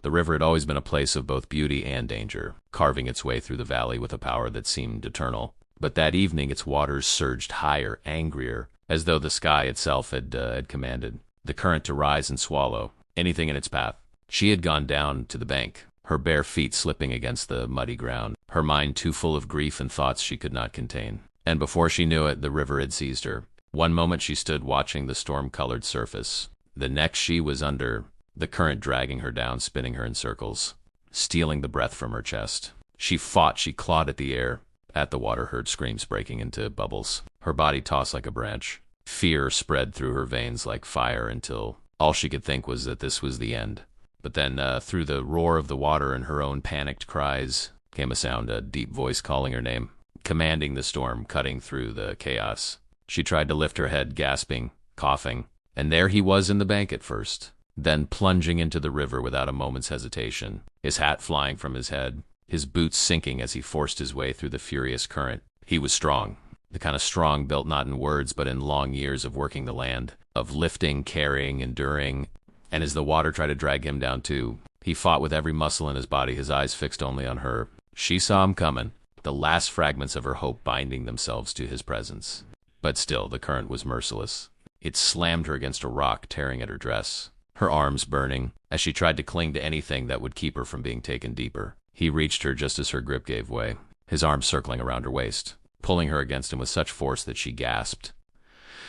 The river had always been a place of both beauty and danger, carving its way through the valley with a power that seemed eternal. But that evening its waters surged higher, angrier, as though the sky itself had commanded the current to rise and swallow anything in its path. She had gone down to the bank, her bare feet slipping against the muddy ground, her mind too full of grief and thoughts she could not contain. And before she knew it, the river had seized her. One moment she stood watching the storm-colored surface. The next she was under, the current dragging her down, spinning her in circles, stealing the breath from her chest. She fought, she clawed at the air. At the water, heard screams breaking into bubbles. Her body tossed like a branch. Fear spread through her veins like fire until all she could think was that this was the end. But then, through the roar of the water and her own panicked cries, came a sound, a deep voice calling her name, commanding the storm, cutting through the chaos. She tried to lift her head, gasping, coughing, and there he was in the bank at first, then plunging into the river without a moment's hesitation, his hat flying from his head, his boots sinking as he forced his way through the furious current. He was strong, the kind of strong built not in words but in long years of working the land, of lifting, carrying, enduring. And as the water tried to drag him down too, he fought with every muscle in his body, his eyes fixed only on her. She saw him coming, the last fragments of her hope binding themselves to his presence. But still, the current was merciless. It slammed her against a rock, tearing at her dress, her arms burning, as she tried to cling to anything that would keep her from being taken deeper. He reached her just as her grip gave way, his arms circling around her waist, pulling her against him with such force that she gasped,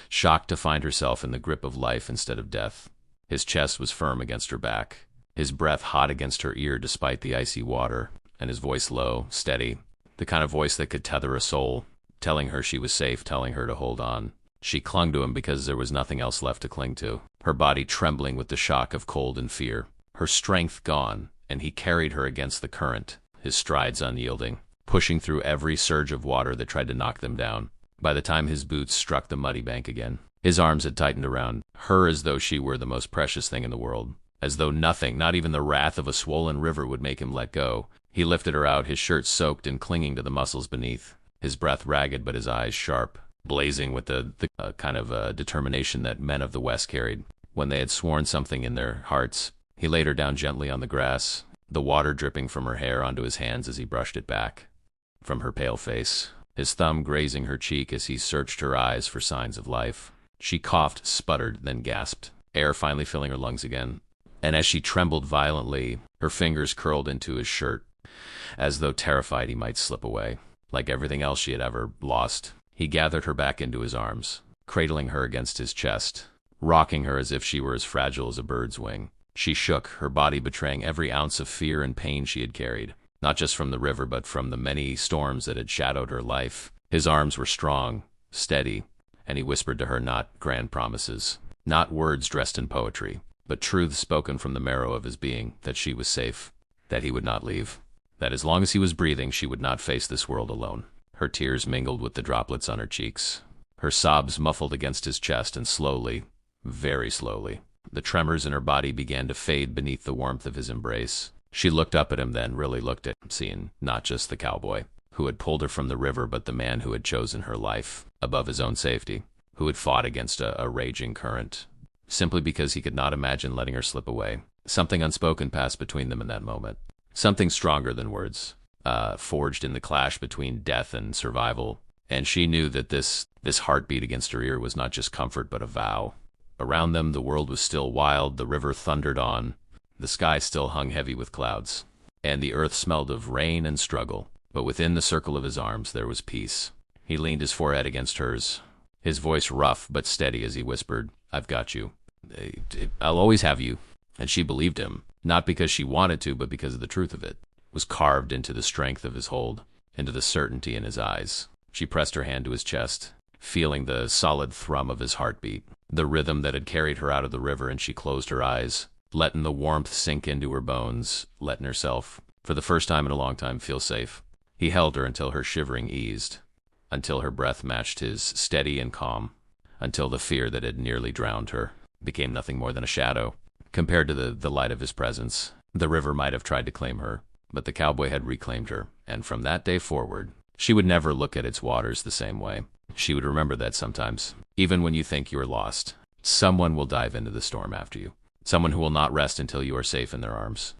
shocked to find herself in the grip of life instead of death. His chest was firm against her back, his breath hot against her ear despite the icy water, and his voice low, steady, the kind of voice that could tether a soul, telling her she was safe, telling her to hold on. She clung to him because there was nothing else left to cling to, her body trembling with the shock of cold and fear, her strength gone, and he carried her against the current, his strides unyielding, pushing through every surge of water that tried to knock them down. By the time his boots struck the muddy bank again, his arms had tightened around her as though she were the most precious thing in the world, as though nothing, not even the wrath of a swollen river, would make him let go. He lifted her out, his shirt soaked and clinging to the muscles beneath, his breath ragged but his eyes sharp, blazing with the kind of determination that men of the West carried when they had sworn something in their hearts. He laid her down gently on the grass, the water dripping from her hair onto his hands as he brushed it back from her pale face, his thumb grazing her cheek as he searched her eyes for signs of life. She coughed, sputtered, then gasped, air finally filling her lungs again. And as she trembled violently, her fingers curled into his shirt, as though terrified he might slip away. Like everything else she had ever lost, he gathered her back into his arms, cradling her against his chest, rocking her as if she were as fragile as a bird's wing. She shook, her body betraying every ounce of fear and pain she had carried, not just from the river but from the many storms that had shadowed her life. His arms were strong, steady, and he whispered to her not grand promises, not words dressed in poetry, but truths spoken from the marrow of his being, that she was safe, that he would not leave, that as long as he was breathing she would not face this world alone. Her tears mingled with the droplets on her cheeks, her sobs muffled against his chest, and slowly, very slowly, the tremors in her body began to fade beneath the warmth of his embrace. She looked up at him then, really looked at him, seeing not just the cowboy who had pulled her from the river, but the man who had chosen her life above his own safety, who had fought against a raging current, simply because he could not imagine letting her slip away. Something unspoken passed between them in that moment, something stronger than words, forged in the clash between death and survival, and she knew that this heartbeat against her ear was not just comfort but a vow. Around them the world was still wild, the river thundered on, the sky still hung heavy with clouds, and the earth smelled of rain and struggle, but within the circle of his arms there was peace. He leaned his forehead against hers, his voice rough but steady as he whispered, "I've got you. I'll always have you." And she believed him, not because she wanted to, but because of the truth of it. It was carved into the strength of his hold, into the certainty in his eyes. She pressed her hand to his chest, feeling the solid thrum of his heartbeat, the rhythm that had carried her out of the river, and she closed her eyes, letting the warmth sink into her bones, letting herself, for the first time in a long time, feel safe. He held her until her shivering eased, until her breath matched his, steady and calm, until the fear that had nearly drowned her became nothing more than a shadow compared to the light of his presence. The river might have tried to claim her, but the cowboy had reclaimed her, and from that day forward, she would never look at its waters the same way. She would remember that sometimes, even when you think you are lost, someone will dive into the storm after you, someone who will not rest until you are safe in their arms.